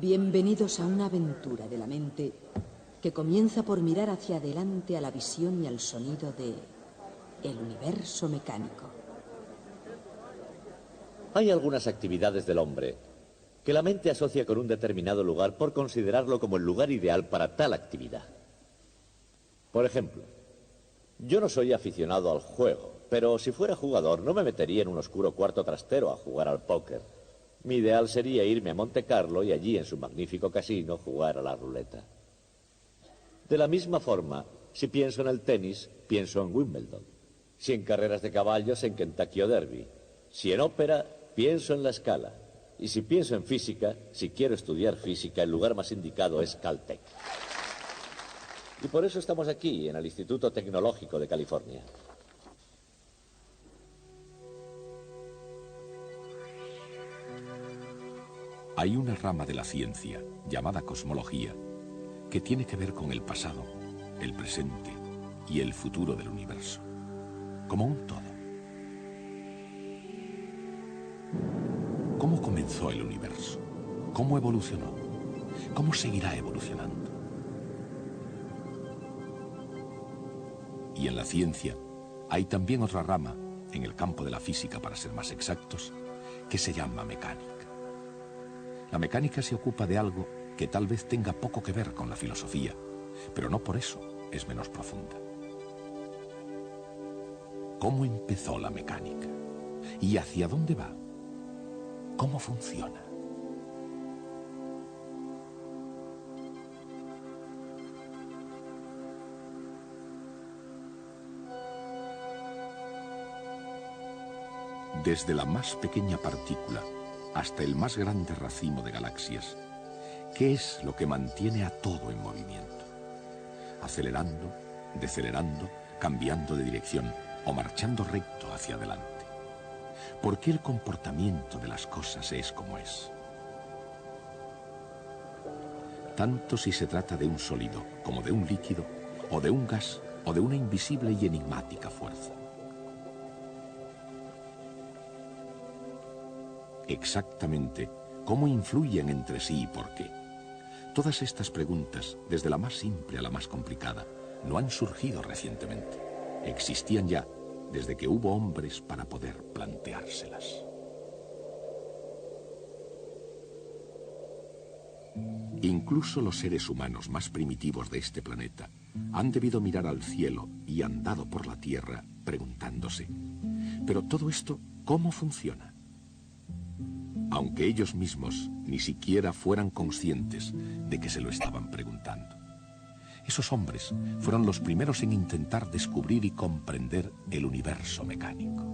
Bienvenidos a una aventura de la mente que comienza por mirar hacia adelante a la visión y al sonido de el universo mecánico. Hay algunas actividades del hombre que la mente asocia con un determinado lugar por considerarlo como el lugar ideal para tal actividad. Por ejemplo, yo no soy aficionado al juego, pero si fuera jugador no me metería en un oscuro cuarto trastero a jugar al póker. Mi ideal sería irme a Monte Carlo y allí en su magnífico casino jugar a la ruleta. De la misma forma, si pienso en el tenis, pienso en Wimbledon. Si en carreras de caballos, en Kentucky o Derby. Si en ópera, pienso en La Scala. Y si pienso en física, si quiero estudiar física, el lugar más indicado es Caltech. Y por eso estamos aquí, en el Instituto Tecnológico de California. Hay una rama de la ciencia, llamada cosmología, que tiene que ver con el pasado, el presente y el futuro del universo, como un todo. ¿Cómo comenzó el universo? ¿Cómo evolucionó? ¿Cómo seguirá evolucionando? Y en la ciencia hay también otra rama, en el campo de la física para ser más exactos, que se llama mecánica. La mecánica se ocupa de algo que tal vez tenga poco que ver con la filosofía, pero no por eso es menos profunda. ¿Cómo empezó la mecánica? ¿Y hacia dónde va? ¿Cómo funciona? Desde la más pequeña partícula hasta el más grande racimo de galaxias, ¿qué es lo que mantiene a todo en movimiento? Acelerando, decelerando, cambiando de dirección o marchando recto hacia adelante. ¿Por qué el comportamiento de las cosas es como es? Tanto si se trata de un sólido como de un líquido, o de un gas, o de una invisible y enigmática fuerza. Exactamente, ¿cómo influyen entre sí y por qué? Todas estas preguntas, desde la más simple a la más complicada, no han surgido recientemente. Existían ya desde que hubo hombres para poder planteárselas. Incluso los seres humanos más primitivos de este planeta han debido mirar al cielo y andado por la tierra preguntándose, ¿pero todo esto cómo funciona? Aunque ellos mismos ni siquiera fueran conscientes de que se lo estaban preguntando. Esos hombres fueron los primeros en intentar descubrir y comprender el universo mecánico.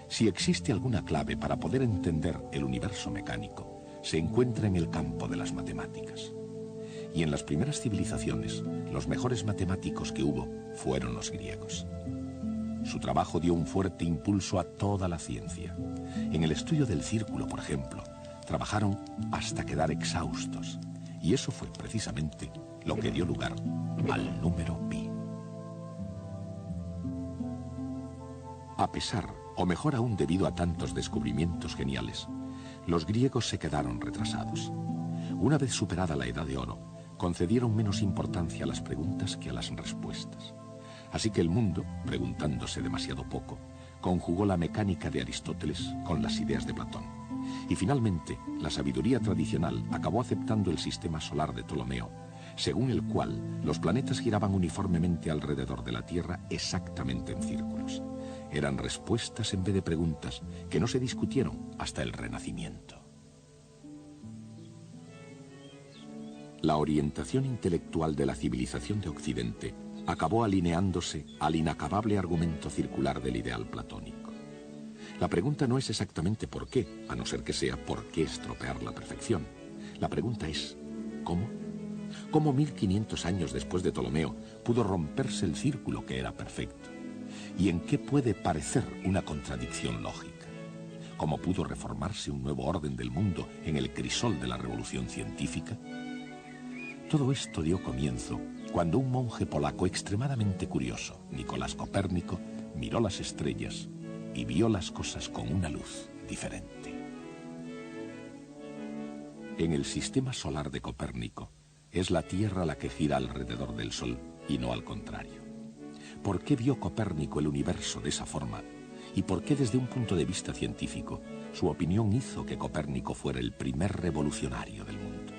Si existe alguna clave para poder entender el universo mecánico, se encuentra en el campo de las matemáticas. Y en las primeras civilizaciones, los mejores matemáticos que hubo fueron los griegos. Su trabajo dio un fuerte impulso a toda la ciencia. En el estudio del círculo, por ejemplo, trabajaron hasta quedar exhaustos. Y eso fue precisamente lo que dio lugar al número pi. A pesar, o mejor aún debido a tantos descubrimientos geniales, los griegos se quedaron retrasados. Una vez superada la Edad de Oro, concedieron menos importancia a las preguntas que a las respuestas. Así que el mundo, preguntándose demasiado poco, conjugó la mecánica de Aristóteles con las ideas de Platón. Y finalmente, la sabiduría tradicional acabó aceptando el sistema solar de Ptolomeo, según el cual los planetas giraban uniformemente alrededor de la Tierra exactamente en círculos. Eran respuestas en vez de preguntas que no se discutieron hasta el Renacimiento. La orientación intelectual de la civilización de Occidente acabó alineándose al inacabable argumento circular del ideal platónico. La pregunta no es exactamente por qué, a no ser que sea por qué estropear la perfección. La pregunta es, ¿cómo? ¿Cómo 1500 años después de Ptolomeo pudo romperse el círculo que era perfecto? ¿Y en qué puede parecer una contradicción lógica? ¿Cómo pudo reformarse un nuevo orden del mundo en el crisol de la revolución científica? Todo esto dio comienzo cuando un monje polaco extremadamente curioso, Nicolás Copérnico, miró las estrellas y vio las cosas con una luz diferente. En el sistema solar de Copérnico, es la Tierra la que gira alrededor del Sol y no al contrario. ¿Por qué vio Copérnico el universo de esa forma? ¿Y por qué desde un punto de vista científico su opinión hizo que Copérnico fuera el primer revolucionario del mundo?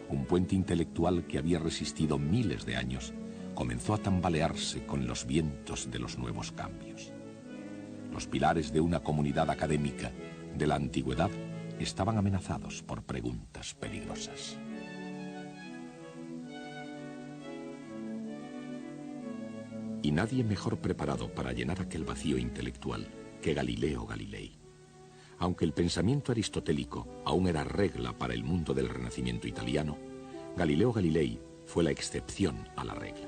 Un puente intelectual que había resistido miles de años comenzó a tambalearse con los vientos de los nuevos cambios. Los pilares de una comunidad académica de la antigüedad estaban amenazados por preguntas peligrosas. Y nadie mejor preparado para llenar aquel vacío intelectual que Galileo Galilei. Aunque el pensamiento aristotélico aún era regla para el mundo del Renacimiento italiano, Galileo Galilei fue la excepción a la regla.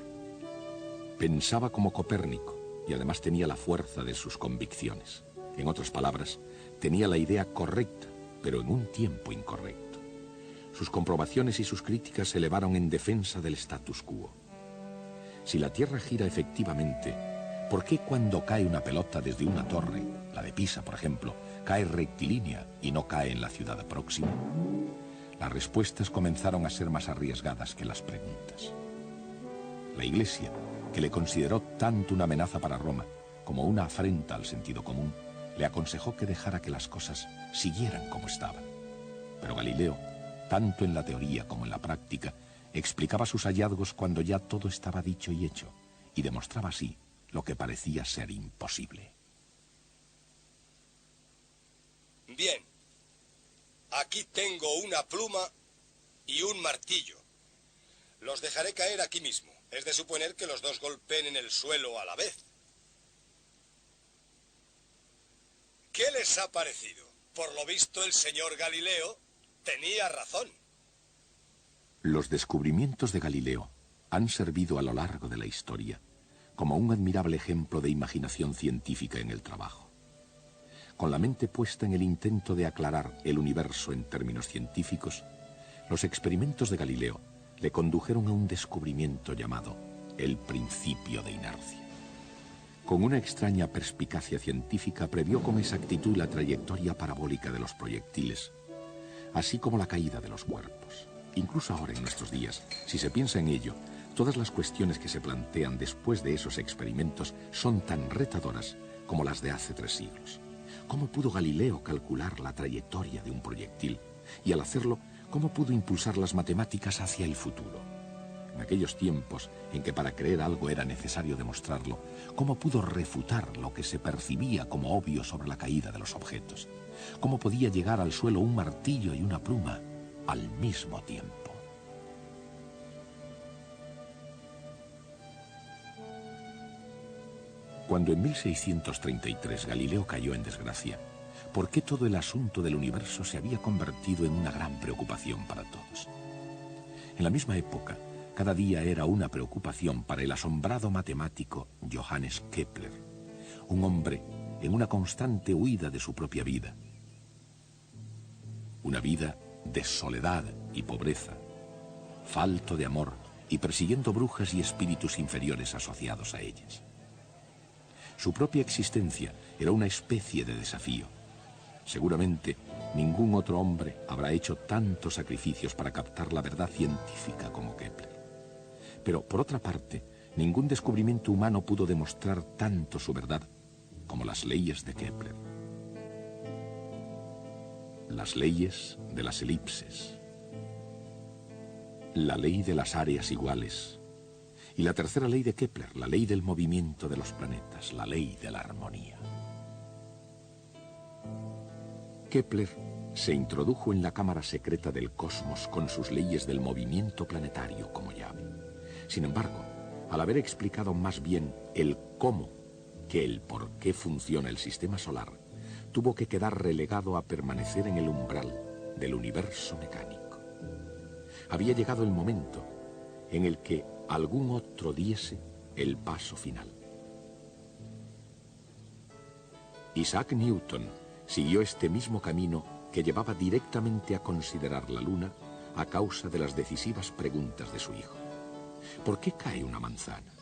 Pensaba como Copérnico y además tenía la fuerza de sus convicciones. En otras palabras, tenía la idea correcta, pero en un tiempo incorrecto. Sus comprobaciones y sus críticas se elevaron en defensa del status quo. Si la Tierra gira efectivamente, ¿por qué cuando cae una pelota desde una torre, la de Pisa por ejemplo, cae rectilínea y no cae en la ciudad próxima? Las respuestas comenzaron a ser más arriesgadas que las preguntas. La Iglesia, que le consideró tanto una amenaza para Roma como una afrenta al sentido común, le aconsejó que dejara que las cosas siguieran como estaban. Pero Galileo, tanto en la teoría como en la práctica, explicaba sus hallazgos cuando ya todo estaba dicho y hecho, y demostraba así lo que parecía ser imposible. Bien, aquí tengo una pluma y un martillo. Los dejaré caer aquí mismo. Es de suponer que los dos golpeen en el suelo a la vez. ¿Qué les ha parecido? Por lo visto, el señor Galileo tenía razón. Los descubrimientos de Galileo han servido a lo largo de la historia como un admirable ejemplo de imaginación científica en el trabajo. Con la mente puesta en el intento de aclarar el universo en términos científicos, los experimentos de Galileo le condujeron a un descubrimiento llamado el principio de inercia. Con una extraña perspicacia científica previó con exactitud la trayectoria parabólica de los proyectiles, así como la caída de los cuerpos. Incluso ahora en nuestros días, si se piensa en ello, todas las cuestiones que se plantean después de esos experimentos son tan retadoras como las de hace 3 siglos. ¿Cómo pudo Galileo calcular la trayectoria de un proyectil? Y al hacerlo, ¿cómo pudo impulsar las matemáticas hacia el futuro? En aquellos tiempos en que para creer algo era necesario demostrarlo, ¿cómo pudo refutar lo que se percibía como obvio sobre la caída de los objetos? ¿Cómo podía llegar al suelo un martillo y una pluma al mismo tiempo? Cuando en 1633 Galileo cayó en desgracia, ¿por qué todo el asunto del universo se había convertido en una gran preocupación para todos? En la misma época, cada día era una preocupación para el asombrado matemático Johannes Kepler, un hombre en una constante huida de su propia vida. Una vida de soledad y pobreza, falto de amor y persiguiendo brujas y espíritus inferiores asociados a ellas. Su propia existencia era una especie de desafío. Seguramente ningún otro hombre habrá hecho tantos sacrificios para captar la verdad científica como Kepler. Pero, por otra parte, ningún descubrimiento humano pudo demostrar tanto su verdad como las leyes de Kepler. Las leyes de las elipses, la ley de las áreas iguales y la tercera ley de Kepler, la ley del movimiento de los planetas, la ley de la armonía. Kepler se introdujo en la cámara secreta del cosmos con sus leyes del movimiento planetario como llave. Sin embargo, al haber explicado más bien el cómo que el por qué funciona el sistema solar, tuvo que quedar relegado a permanecer en el umbral del universo mecánico. Había llegado el momento en el que algún otro diese el paso final. Isaac Newton siguió este mismo camino que llevaba directamente a considerar la luna a causa de las decisivas preguntas de su hijo. ¿Por qué cae una manzana?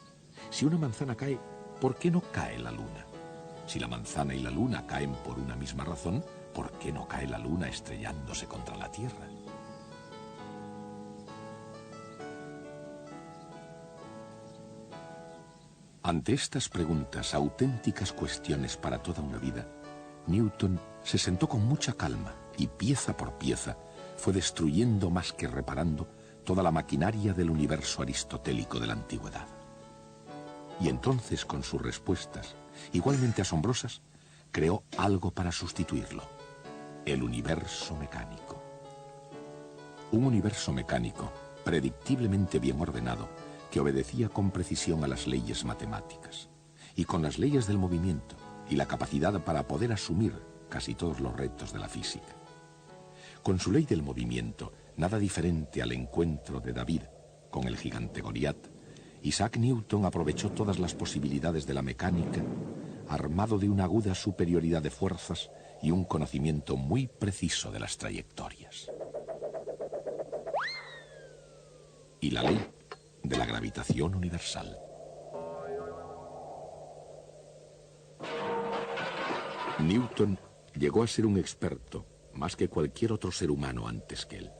Si una manzana cae, ¿por qué no cae la luna? Si la manzana y la luna caen por una misma razón, ¿por qué no cae la luna estrellándose contra la Tierra? Ante estas preguntas, auténticas cuestiones para toda una vida, Newton se sentó con mucha calma y pieza por pieza fue destruyendo más que reparando toda la maquinaria del universo aristotélico de la antigüedad. Y entonces, con sus respuestas, igualmente asombrosas, creó algo para sustituirlo: el universo mecánico. Un universo mecánico, predictiblemente bien ordenado, que obedecía con precisión a las leyes matemáticas, y con las leyes del movimiento y la capacidad para poder asumir casi todos los retos de la física. Con su ley del movimiento, nada diferente al encuentro de David con el gigante Goliat, Isaac Newton aprovechó todas las posibilidades de la mecánica, armado de una aguda superioridad de fuerzas y un conocimiento muy preciso de las trayectorias. Y la ley de la gravitación universal. Newton llegó a ser un experto, más que cualquier otro ser humano antes que él.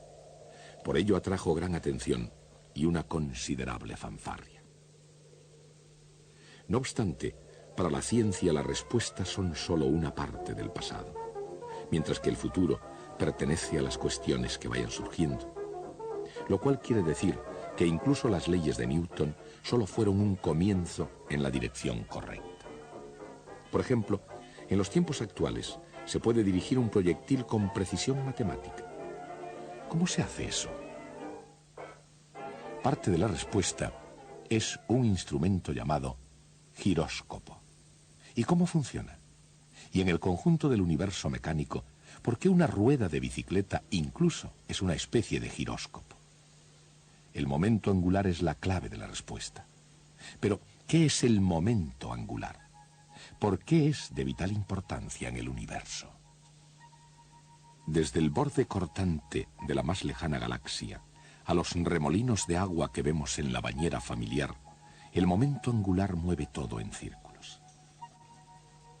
Por ello atrajo gran atención y una considerable fanfarria. No obstante, para la ciencia las respuestas son solo una parte del pasado, mientras que el futuro pertenece a las cuestiones que vayan surgiendo. Lo cual quiere decir que incluso las leyes de Newton solo fueron un comienzo en la dirección correcta. Por ejemplo, en los tiempos actuales se puede dirigir un proyectil con precisión matemática. ¿Cómo se hace eso? Parte de la respuesta es un instrumento llamado giróscopo. ¿Y cómo funciona? Y en el conjunto del universo mecánico, ¿por qué una rueda de bicicleta incluso es una especie de giróscopo? El momento angular es la clave de la respuesta. Pero, ¿qué es el momento angular? ¿Por qué es de vital importancia en el universo? Desde el borde cortante de la más lejana galaxia a los remolinos de agua que vemos en la bañera familiar, el momento angular mueve todo en círculos.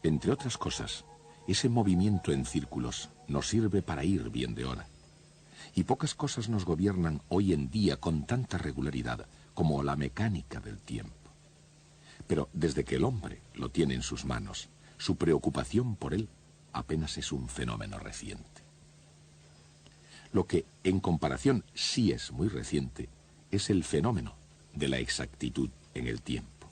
Entre otras cosas, ese movimiento en círculos nos sirve para ir bien de hora. Y pocas cosas nos gobiernan hoy en día con tanta regularidad como la mecánica del tiempo. Pero desde que el hombre lo tiene en sus manos, su preocupación por él apenas es un fenómeno reciente. Lo que, en comparación, sí es muy reciente, es el fenómeno de la exactitud en el tiempo.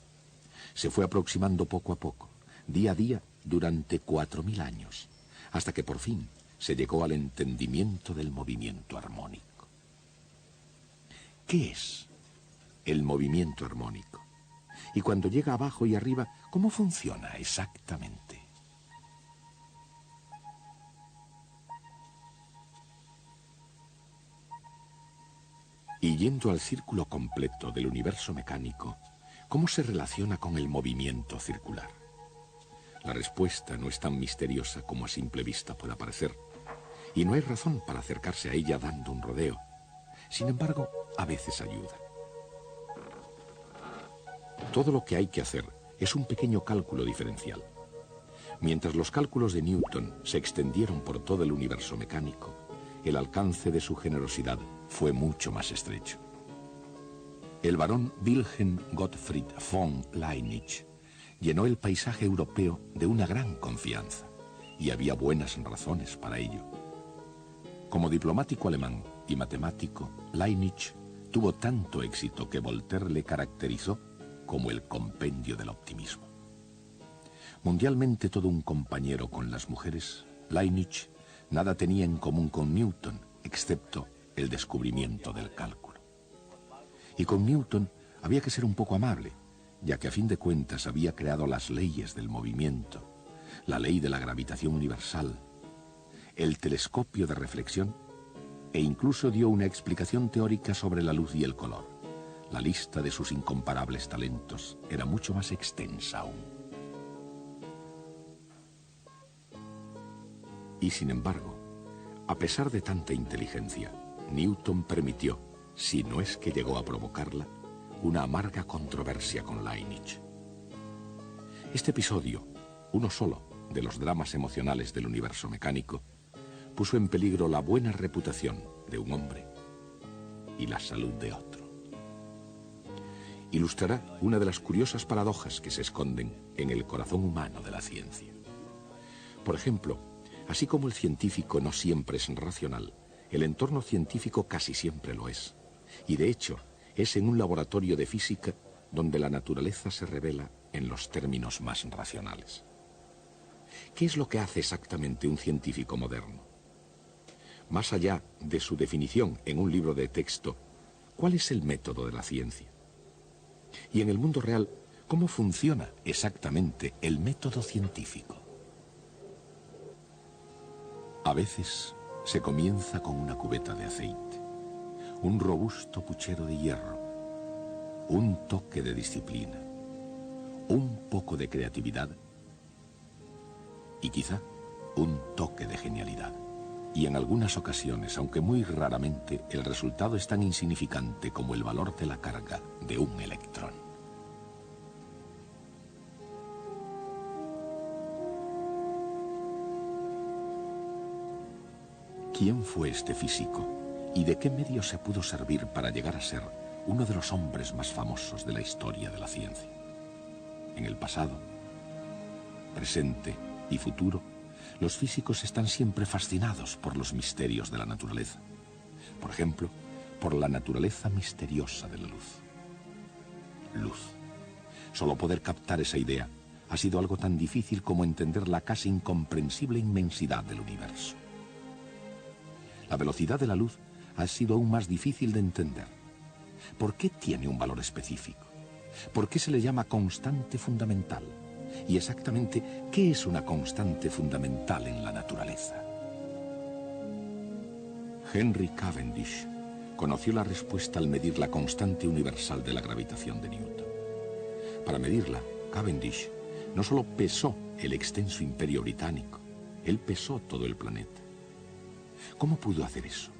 Se fue aproximando poco a poco, día a día, durante 4000 años, hasta que por fin se llegó al entendimiento del movimiento armónico. ¿Qué es el movimiento armónico? Y cuando llega abajo y arriba, ¿cómo funciona exactamente? Y yendo al círculo completo del universo mecánico, ¿cómo se relaciona con el movimiento circular? La respuesta no es tan misteriosa como a simple vista pueda parecer, y no hay razón para acercarse a ella dando un rodeo. Sin embargo, a veces ayuda. Todo lo que hay que hacer es un pequeño cálculo diferencial. Mientras los cálculos de Newton se extendieron por todo el universo mecánico, el alcance de su generosidad fue mucho más estrecho. El barón Wilhelm Gottfried von Leibniz llenó el paisaje europeo de una gran confianza, y había buenas razones para ello. Como diplomático alemán y matemático, Leibniz tuvo tanto éxito que Voltaire le caracterizó como el compendio del optimismo. Mundialmente todo un compañero con las mujeres, Leibniz nada tenía en común con Newton, excepto el descubrimiento del cálculo. Y con Newton había que ser un poco amable, ya que a fin de cuentas había creado las leyes del movimiento, la ley de la gravitación universal, el telescopio de reflexión, e incluso dio una explicación teórica sobre la luz y el color. La lista de sus incomparables talentos era mucho más extensa aún. Y sin embargo, a pesar de tanta inteligencia, Newton permitió, si no es que llegó a provocarla, una amarga controversia con Leibniz. Este episodio uno solo de los dramas emocionales del universo mecánico, puso en peligro la buena reputación de un hombre y la salud de otro. Ilustrará una de las curiosas paradojas que se esconden en el corazón humano de la ciencia. Por ejemplo, así como el científico no siempre es racional, el entorno científico casi siempre lo es. Y de hecho, es en un laboratorio de física donde la naturaleza se revela en los términos más racionales. ¿Qué es lo que hace exactamente un científico moderno? Más allá de su definición en un libro de texto, ¿cuál es el método de la ciencia? Y en el mundo real, ¿cómo funciona exactamente el método científico? A veces se comienza con una cubeta de aceite, un robusto puchero de hierro, un toque de disciplina, un poco de creatividad y quizá un toque de genialidad. Y en algunas ocasiones, aunque muy raramente, el resultado es tan insignificante como el valor de la carga de un electrón. ¿Quién fue este físico y de qué medio se pudo servir para llegar a ser uno de los hombres más famosos de la historia de la ciencia? En el pasado, presente y futuro, los físicos están siempre fascinados por los misterios de la naturaleza. Por ejemplo, por la naturaleza misteriosa de la luz. Luz. Solo poder captar esa idea ha sido algo tan difícil como entender la casi incomprensible inmensidad del universo. La velocidad de la luz ha sido aún más difícil de entender. ¿Por qué tiene un valor específico? ¿Por qué se le llama constante fundamental? Y exactamente, ¿qué es una constante fundamental en la naturaleza? Henry Cavendish conoció la respuesta al medir la constante universal de la gravitación de Newton. Para medirla, Cavendish no solo pesó el extenso imperio británico, él pesó todo el planeta. ¿Cómo pudo hacer eso?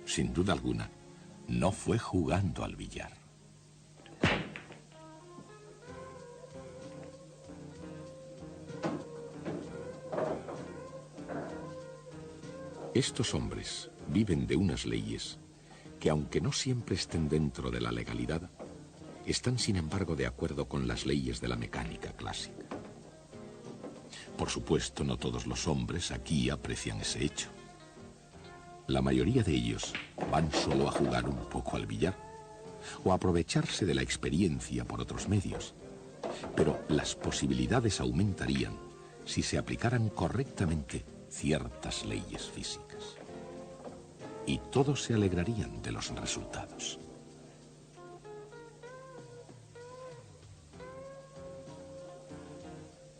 Sin duda alguna, no fue jugando al billar. Estos hombres viven de unas leyes que, aunque no siempre estén dentro de la legalidad, están sin embargo de acuerdo con las leyes de la mecánica clásica. Por supuesto, no todos los hombres aquí aprecian ese hecho. La mayoría de ellos van solo a jugar un poco al billar o a aprovecharse de la experiencia por otros medios. Pero las posibilidades aumentarían si se aplicaran correctamente ciertas leyes físicas. Y todos se alegrarían de los resultados.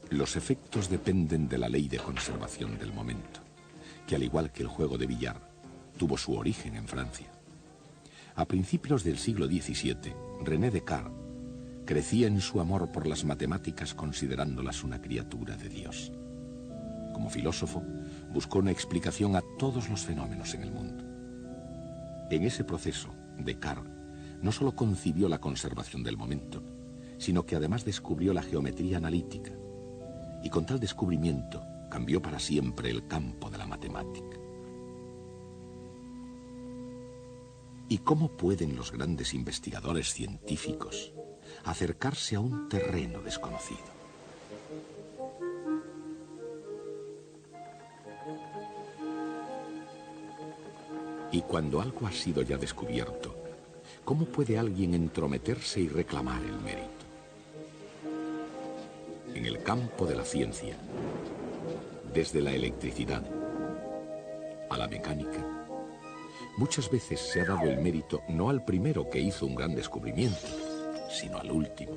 Los efectos dependen de la ley de conservación del momento, que al igual que el juego de billar, tuvo su origen en Francia. A principios del siglo XVII, René Descartes crecía en su amor por las matemáticas considerándolas una criatura de Dios. Como filósofo, buscó una explicación a todos los fenómenos en el mundo. En ese proceso, Descartes no solo concibió la conservación del momento, sino que además descubrió la geometría analítica, y con tal descubrimiento cambió para siempre el campo de la matemática. ¿Y cómo pueden los grandes investigadores científicos acercarse a un terreno desconocido? Y cuando algo ha sido ya descubierto, ¿cómo puede alguien entrometerse y reclamar el mérito? En el campo de la ciencia, desde la electricidad a la mecánica, muchas veces se ha dado el mérito no al primero que hizo un gran descubrimiento, sino al último.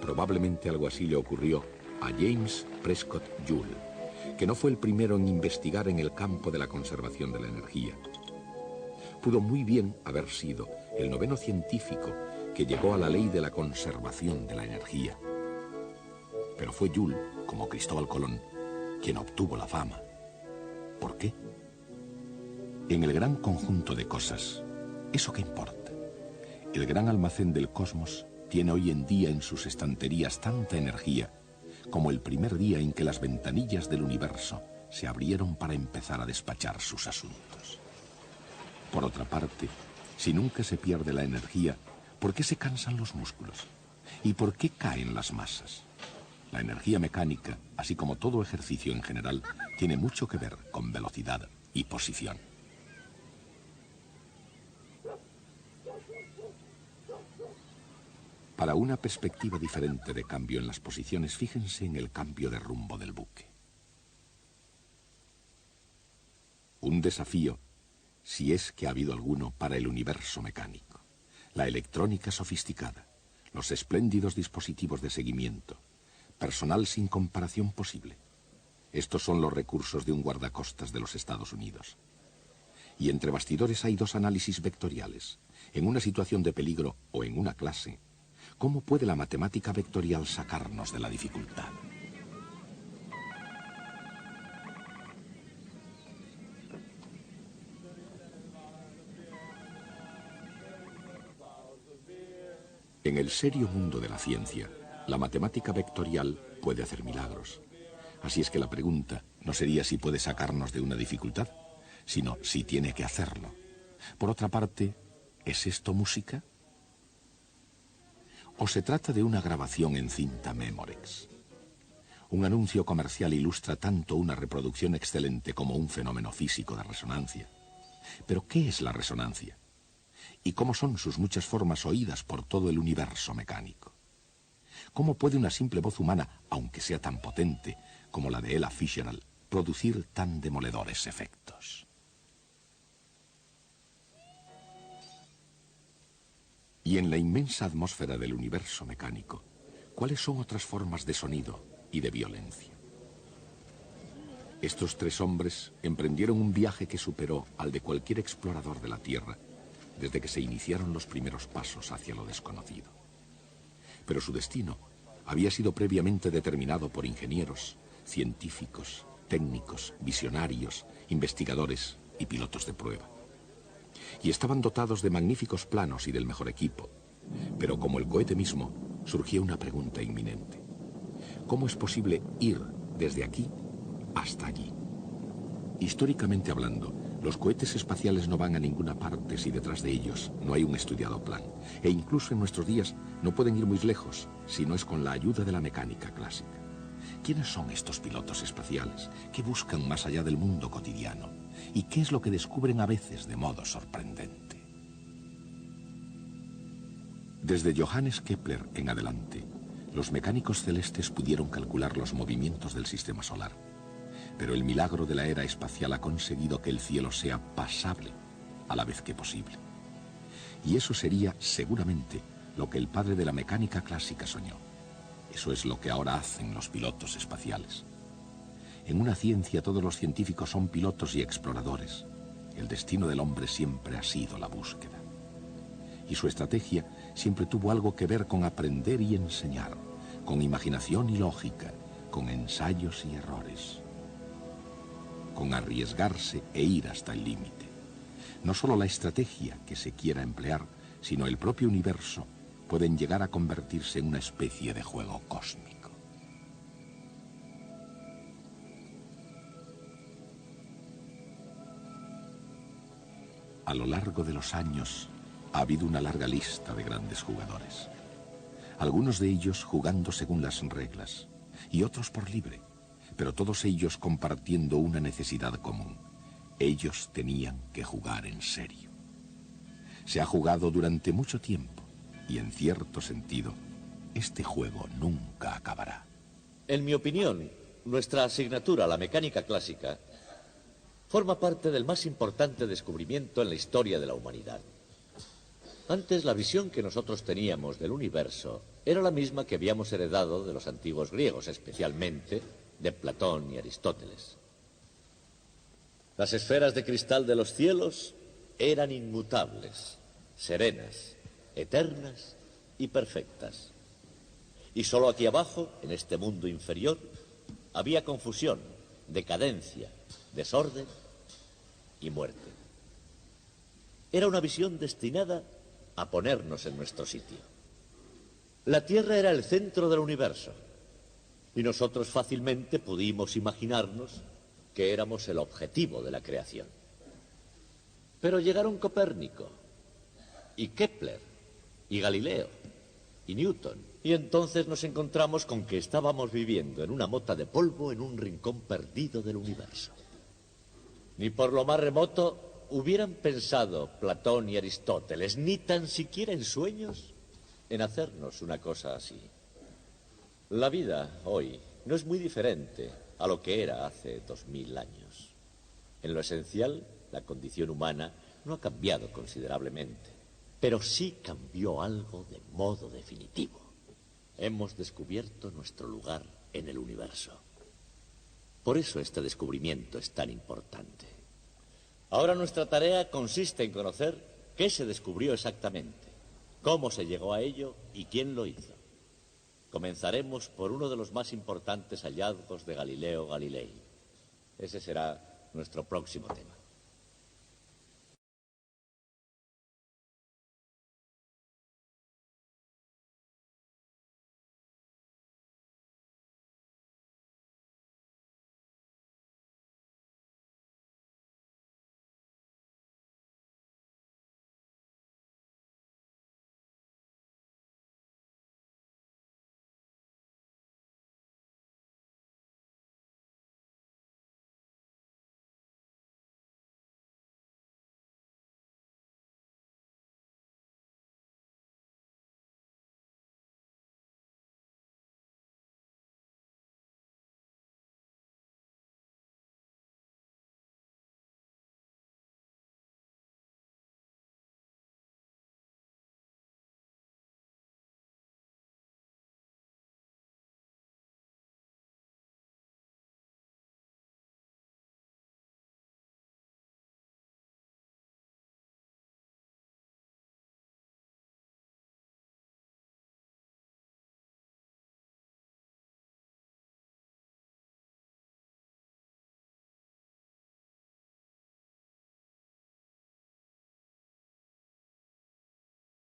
Probablemente algo así le ocurrió a James Prescott Joule, que no fue el primero en investigar en el campo de la conservación de la energía. Pudo muy bien haber sido el noveno científico que llegó a la ley de la conservación de la energía. Pero fue Joule, como Cristóbal Colón, quien obtuvo la fama. ¿Por qué? En el gran conjunto de cosas, ¿eso qué importa? El gran almacén del cosmos tiene hoy en día en sus estanterías tanta energía como el primer día en que las ventanillas del universo se abrieron para empezar a despachar sus asuntos. Por otra parte, si nunca se pierde la energía, ¿por qué se cansan los músculos? ¿Y por qué caen las masas? La energía mecánica, así como todo ejercicio en general, tiene mucho que ver con velocidad y posición. Para una perspectiva diferente de cambio en las posiciones, fíjense en el cambio de rumbo del buque. Un desafío, si es que ha habido alguno, para el universo mecánico. La electrónica sofisticada, los espléndidos dispositivos de seguimiento, personal sin comparación posible. Estos son los recursos de un guardacostas de los Estados Unidos. Y entre bastidores hay dos análisis vectoriales. En una situación de peligro o en una clase, ¿cómo puede la matemática vectorial sacarnos de la dificultad? En el serio mundo de la ciencia, la matemática vectorial puede hacer milagros. Así es que la pregunta no sería si puede sacarnos de una dificultad, sino si tiene que hacerlo. Por otra parte, ¿es esto música? ¿O se trata de una grabación en cinta Memorex? Un anuncio comercial ilustra tanto una reproducción excelente como un fenómeno físico de resonancia. ¿Pero qué es la resonancia? ¿Y cómo son sus muchas formas oídas por todo el universo mecánico? ¿Cómo puede una simple voz humana, aunque sea tan potente como la de Ella Fitzgerald, producir tan demoledores efectos? Y en la inmensa atmósfera del universo mecánico, ¿cuáles son otras formas de sonido y de violencia? Estos tres hombres emprendieron un viaje que superó al de cualquier explorador de la Tierra desde que se iniciaron los primeros pasos hacia lo desconocido. Pero su destino había sido previamente determinado por ingenieros, científicos, técnicos, visionarios, investigadores y pilotos de prueba. Y estaban dotados de magníficos planos y del mejor equipo. Pero como el cohete mismo, surgía una pregunta inminente. ¿Cómo es posible ir desde aquí hasta allí? Históricamente hablando, los cohetes espaciales no van a ninguna parte si detrás de ellos no hay un estudiado plan. E incluso en nuestros días no pueden ir muy lejos si no es con la ayuda de la mecánica clásica. ¿Quiénes son estos pilotos espaciales? ¿Qué buscan más allá del mundo cotidiano? ¿Y qué es lo que descubren a veces de modo sorprendente? Desde Johannes Kepler en adelante, los mecánicos celestes pudieron calcular los movimientos del sistema solar. Pero el milagro de la era espacial ha conseguido que el cielo sea pasable a la vez que posible. Y eso sería, seguramente, lo que el padre de la mecánica clásica soñó. Eso es lo que ahora hacen los pilotos espaciales. En una ciencia todos los científicos son pilotos y exploradores. El destino del hombre siempre ha sido la búsqueda. Y su estrategia siempre tuvo algo que ver con aprender y enseñar, con imaginación y lógica, con ensayos y errores, con arriesgarse e ir hasta el límite. No solo la estrategia que se quiera emplear, sino el propio universo pueden llegar a convertirse en una especie de juego cósmico. A lo largo de los años ha habido una larga lista de grandes jugadores. Algunos de ellos jugando según las reglas y otros por libre, pero todos ellos compartiendo una necesidad común. Ellos tenían que jugar en serio. Se ha jugado durante mucho tiempo y en cierto sentido, este juego nunca acabará. En mi opinión, nuestra asignatura, la mecánica clásica, forma parte del más importante descubrimiento en la historia de la humanidad. Antes, la visión que nosotros teníamos del universo era la misma que habíamos heredado de los antiguos griegos, especialmente de Platón y Aristóteles. Las esferas de cristal de los cielos eran inmutables, serenas, eternas y perfectas. Y solo aquí abajo, en este mundo inferior, había confusión, decadencia, desorden y muerte. Era una visión destinada a ponernos en nuestro sitio. La Tierra era el centro del universo Y nosotros fácilmente pudimos imaginarnos que éramos el objetivo de la creación. Pero llegaron Copérnico, y Kepler, y Galileo, y Newton. Y entonces nos encontramos con que estábamos viviendo en una mota de polvo en un rincón perdido del universo. Ni por lo más remoto hubieran pensado Platón y Aristóteles, ni tan siquiera en sueños, en hacernos una cosa así. La vida hoy no es muy diferente a lo que era hace 2000 años. En lo esencial, la condición humana no ha cambiado considerablemente, pero sí cambió algo de modo definitivo. Hemos descubierto nuestro lugar en el universo. Por eso este descubrimiento es tan importante. Ahora nuestra tarea consiste en conocer qué se descubrió exactamente, cómo se llegó a ello y quién lo hizo. Comenzaremos por uno de los más importantes hallazgos de Galileo Galilei. Ese será nuestro próximo tema.